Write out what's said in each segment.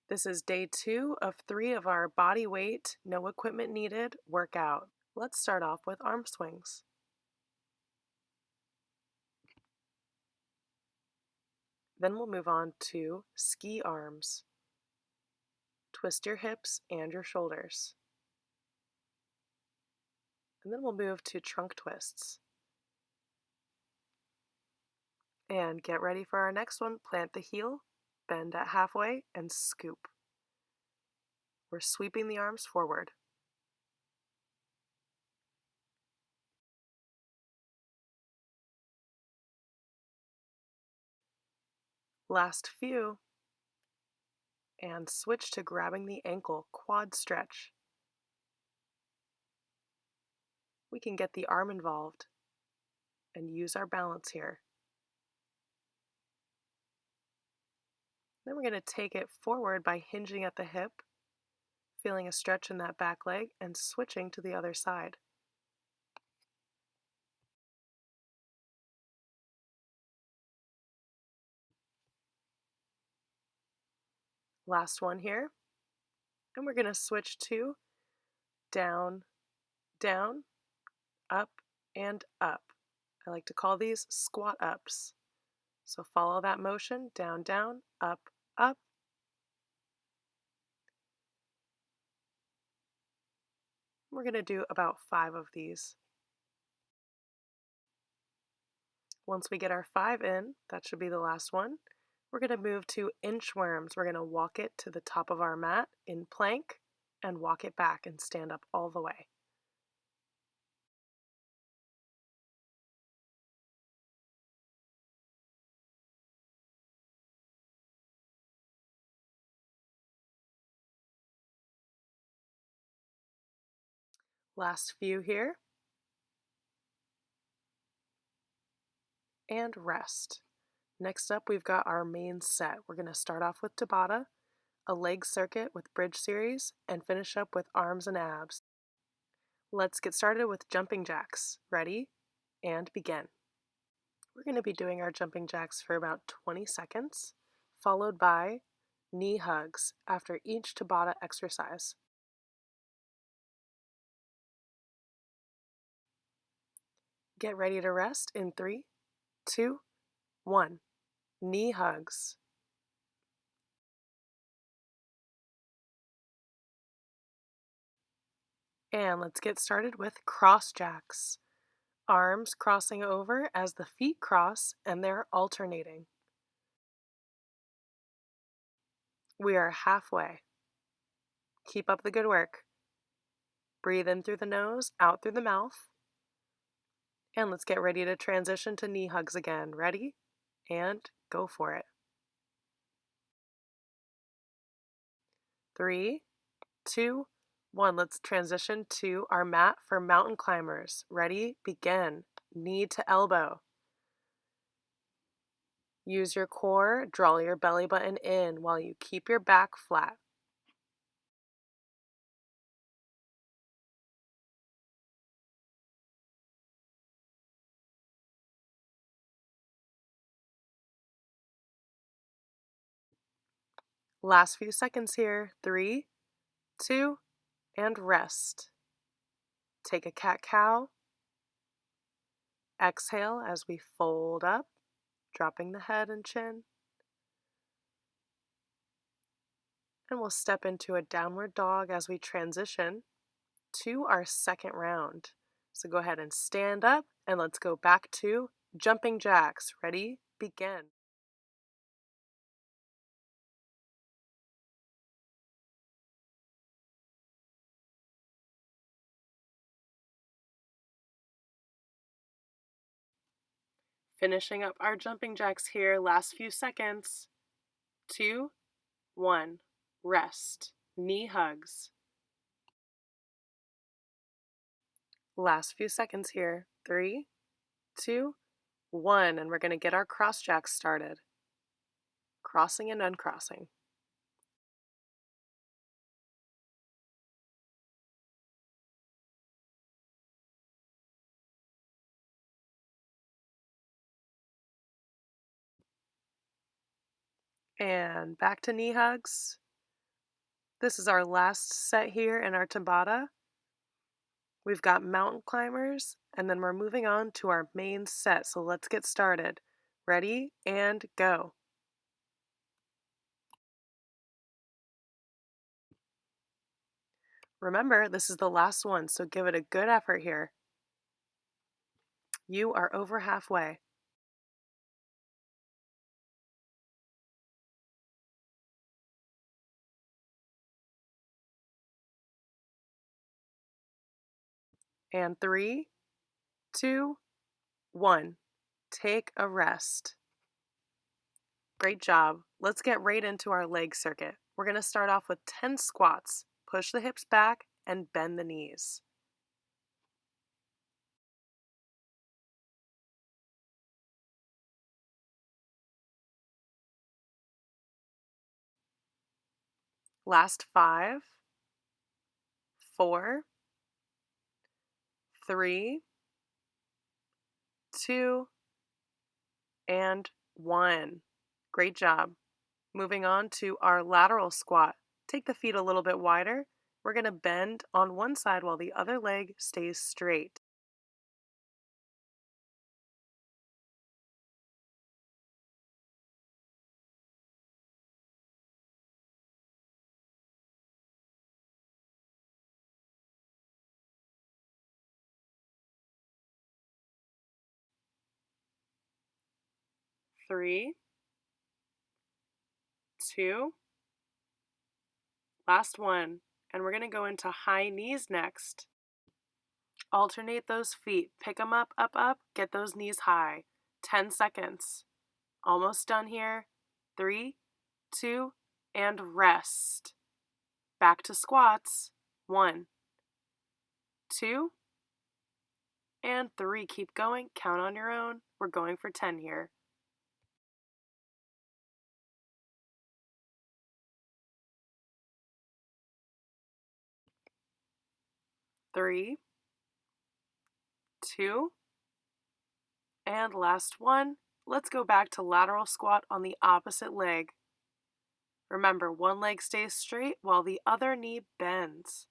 This is day 2 of 3 of our body weight, no equipment needed workout. Let's start off with arm swings. Then we'll move on to ski arms. Twist your hips and your shoulders. And then we'll move to trunk twists. And get ready for our next one. Plant the heel, bend at halfway, and scoop. We're sweeping the arms forward. Last few. And switch to grabbing the ankle, quad stretch. We can get the arm involved and use our balance here. Then we're going to take it forward by hinging at the hip, feeling a stretch in that back leg, and switching to the other side. Last one here. And we're going to switch to down, down, up, and up. I like to call these squat ups. So follow that motion, down, down, up, up. We're going to do about 5 of these. Once we get our 5 in, that should be the last one, we're going to move to inchworms. We're going to walk it to the top of our mat in plank and walk it back and stand up all the way. Last few here. And rest. Next up, we've got our main set. We're going to start off with Tabata, a leg circuit with bridge series, and finish up with arms and abs. Let's get started with jumping jacks. Ready? And begin. We're going to be doing our jumping jacks for about 20 seconds, followed by knee hugs after each Tabata exercise. Get ready to rest in 3, 2, 1. Knee hugs. And let's get started with cross jacks. Arms crossing over as the feet cross and they're alternating. We are halfway. Keep up the good work. Breathe in through the nose, out through the mouth. And let's get ready to transition to knee hugs again. Ready? And go for it. 3, 2, 1. Let's transition to our mat for mountain climbers. Ready? Begin. Knee to elbow. Use your core, draw your belly button in while you keep your back flat. Last few seconds here. 3, 2, and rest. Take a cat-cow. Exhale as we fold up, dropping the head and chin. And we'll step into a downward dog as we transition to our second round. So go ahead and stand up and let's go back to jumping jacks. Ready? Begin. Finishing up our jumping jacks here, last few seconds. 2, 1, rest. Knee hugs. Last few seconds here. 3, 2, 1, and we're going to get our cross jacks started. Crossing and uncrossing. And back to knee hugs. This is our last set here in our Tabata. We've got mountain climbers, and then we're moving on to our main set, so let's get started. Ready and go. Remember, this is the last one, so give it a good effort here. You are over halfway. And 3, 2, 1. Take a rest. Great job. Let's get right into our leg circuit. We're going to start off with 10 squats. Push the hips back and bend the knees. Last 5, 4, 3, 2, and 1. Great job. Moving on to our lateral squat. Take the feet a little bit wider. We're going to bend on one side while the other leg stays straight. Three, two, last one. And we're going to go into high knees next. Alternate those feet. Pick them up, up, up. Get those knees high. 10 seconds. Almost done here. 3, 2, and rest. Back to squats. 1, 2, and 3. Keep going. Count on your own. We're going for 10 here. 3, 2, and last one. Let's go back to lateral squat on the opposite leg. Remember, one leg stays straight while the other knee bends.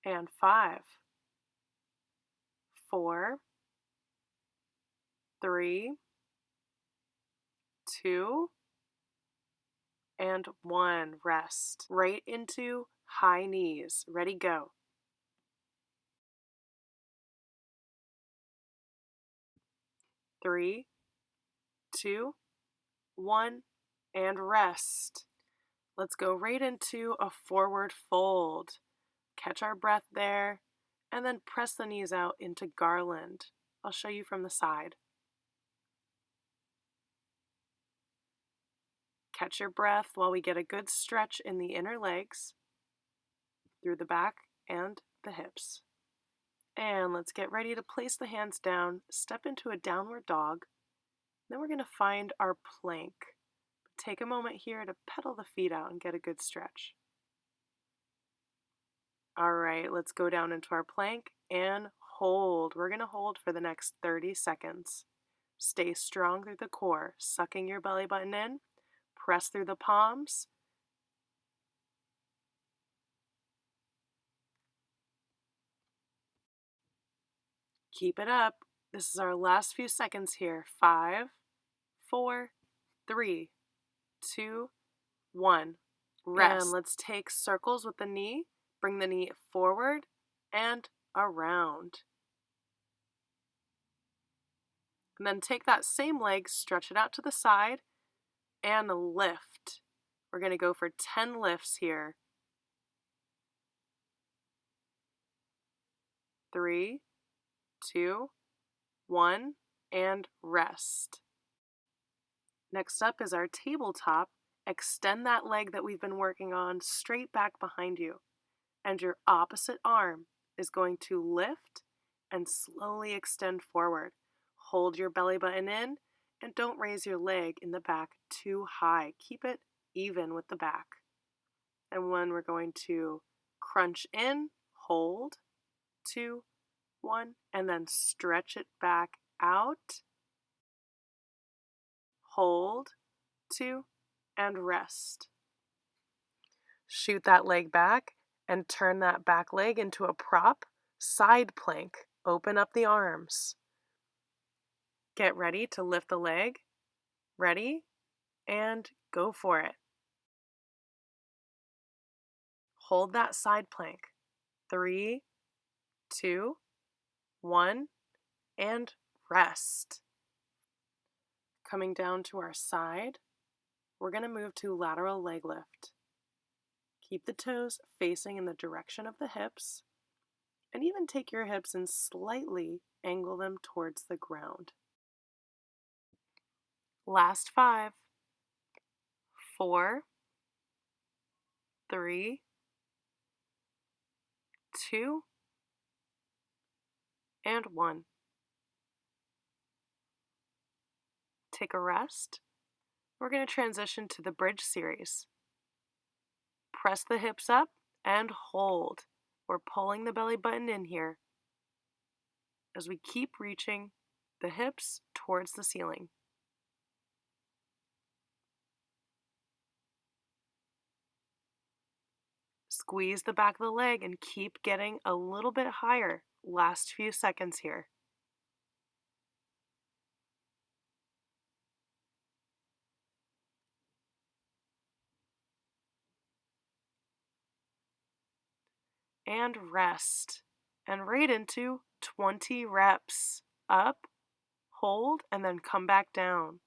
And 5, 4, 3, 2, and 1. Rest. Right into high knees. Ready, go. 3, 2, 1, and rest. Let's go right into a forward fold. Catch our breath there, and then press the knees out into garland. I'll show you from the side. Catch your breath while we get a good stretch in the inner legs, through the back and the hips. And let's get ready to place the hands down, step into a downward dog. Then we're going to find our plank. Take a moment here to pedal the feet out and get a good stretch. All right, let's go down into our plank and hold. We're going to hold for the next 30 seconds. Stay strong through the core, sucking your belly button in. Press through the palms. Keep it up. This is our last few seconds here. 5, 4, 3, 2, 1. Rest. And let's take circles with the knee. Bring the knee forward and around. And then take that same leg, stretch it out to the side, and lift. We're going to go for 10 lifts here. 3, 2, 1, and rest. Next up is our tabletop. Extend that leg that we've been working on straight back behind you. And your opposite arm is going to lift and slowly extend forward. Hold your belly button in and don't raise your leg in the back too high. Keep it even with the back. And when we're going to Crunch in, hold, 2, 1, and then stretch it back out. Hold, 2, and rest. Shoot that leg back and turn that back leg into a prop. Side plank. Open up the arms. Get ready to lift the leg. Ready? And go for it. Hold that side plank. 3, 2, 1, and rest. Coming down to our side, we're going to move to lateral leg lift. Keep the toes facing in the direction of the hips, and even take your hips and slightly angle them towards the ground. Last 5, 4, 3, 2, and 1. Take a rest. We're going to transition to the bridge series. Press the hips up and hold. We're pulling the belly button in here as we keep reaching the hips towards the ceiling. Squeeze the back of the leg and keep getting a little bit higher. Last few seconds here. And rest. And right into 20 reps. Up, hold, and then come back down.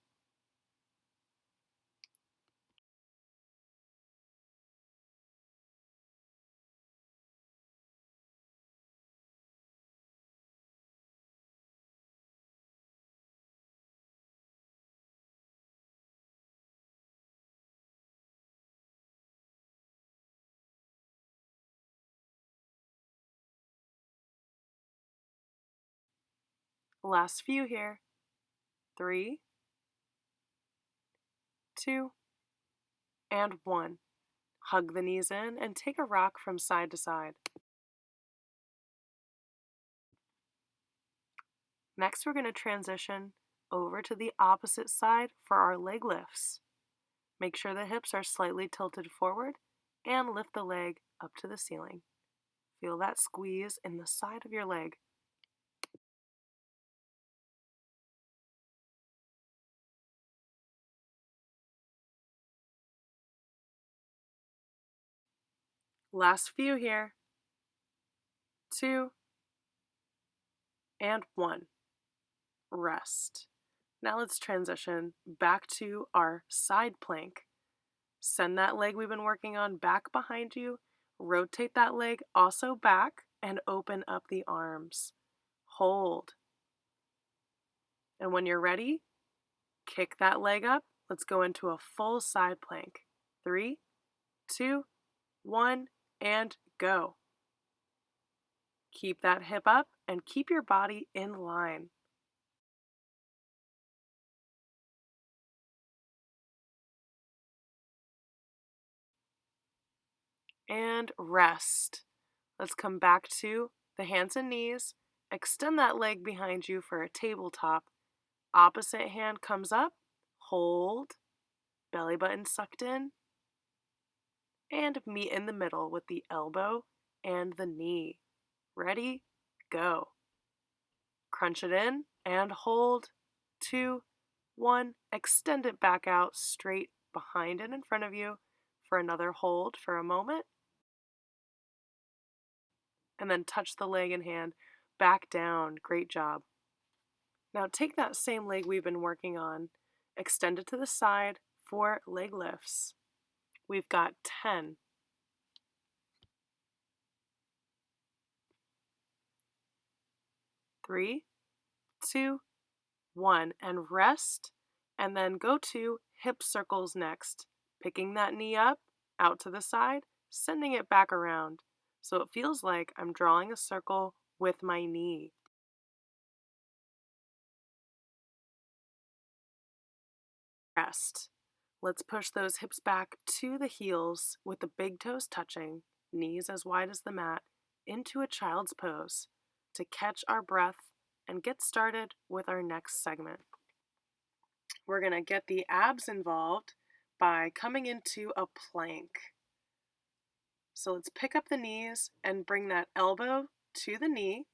Last few here. 3, 2, and 1. Hug the knees in and take a rock from side to side. Next, we're going to transition over to the opposite side for our leg lifts. Make sure the hips are slightly tilted forward and lift the leg up to the ceiling. Feel that squeeze in the side of your leg. Last few here. 2, and 1. Rest. Now let's transition back to our side plank. Send that leg we've been working on back behind you. Rotate that leg also back and open up the arms. Hold. And when you're ready, kick that leg up. Let's go into a full side plank. 3, 2, 1, and go. Keep that hip up and keep your body in line. And rest. Let's come back to the hands and knees. Extend that leg behind you for a tabletop. Opposite hand comes up. Hold. Belly button sucked in. And meet in the middle with the elbow and the knee. Ready? Go. Crunch it in and hold. 2, 1. Extend it back out straight behind and in front of you for another hold for a moment. And then touch the leg and hand back down. Great job. Now take that same leg we've been working on, extend it to the side for leg lifts. We've got 10. 3, 2, 1, and rest, and then go to hip circles next, picking that knee up, out to the side, sending it back around, so it feels like I'm drawing a circle with my knee. Rest. Let's push those hips back to the heels with the big toes touching knees as wide as the mat, into a child's pose to catch our breath and get started with our next segment. We're going to get the abs involved by coming into a plank. So let's pick up the knees and bring that elbow to the knee,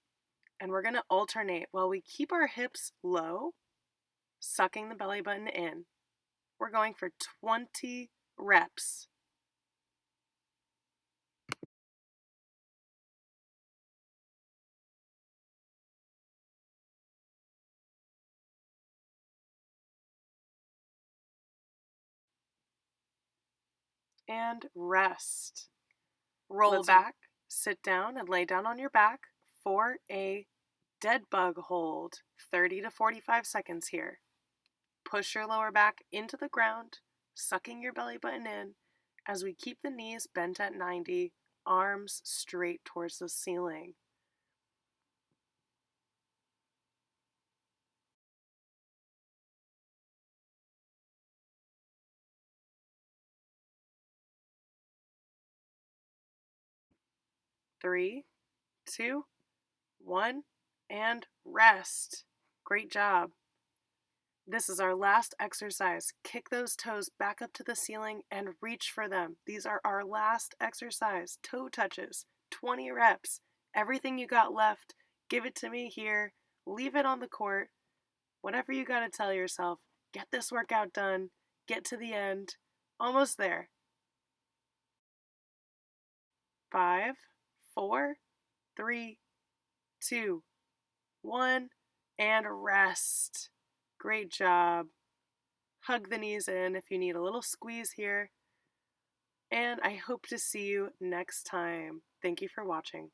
and we're going to alternate while we keep our hips low, sucking the belly button in. We're going for 20 reps. And rest. Roll back, sit down, and lay down on your back for a dead bug hold. 30 to 45 seconds here. Push your lower back into the ground, sucking your belly button in as we keep the knees bent at 90, arms straight towards the ceiling. Three, two, one, and rest. Great job. This is our last exercise. Kick those toes back up to the ceiling and reach for them. These are our last exercise. Toe touches, 20 reps. Everything you got left, give it to me here. Leave it on the court. Whatever you got to tell yourself. Get this workout done. Get to the end. Almost there. 5, 4, 3, 2, 1, and rest. Great job. Hug the knees in if you need a little squeeze here. And I hope to see you next time. Thank you for watching.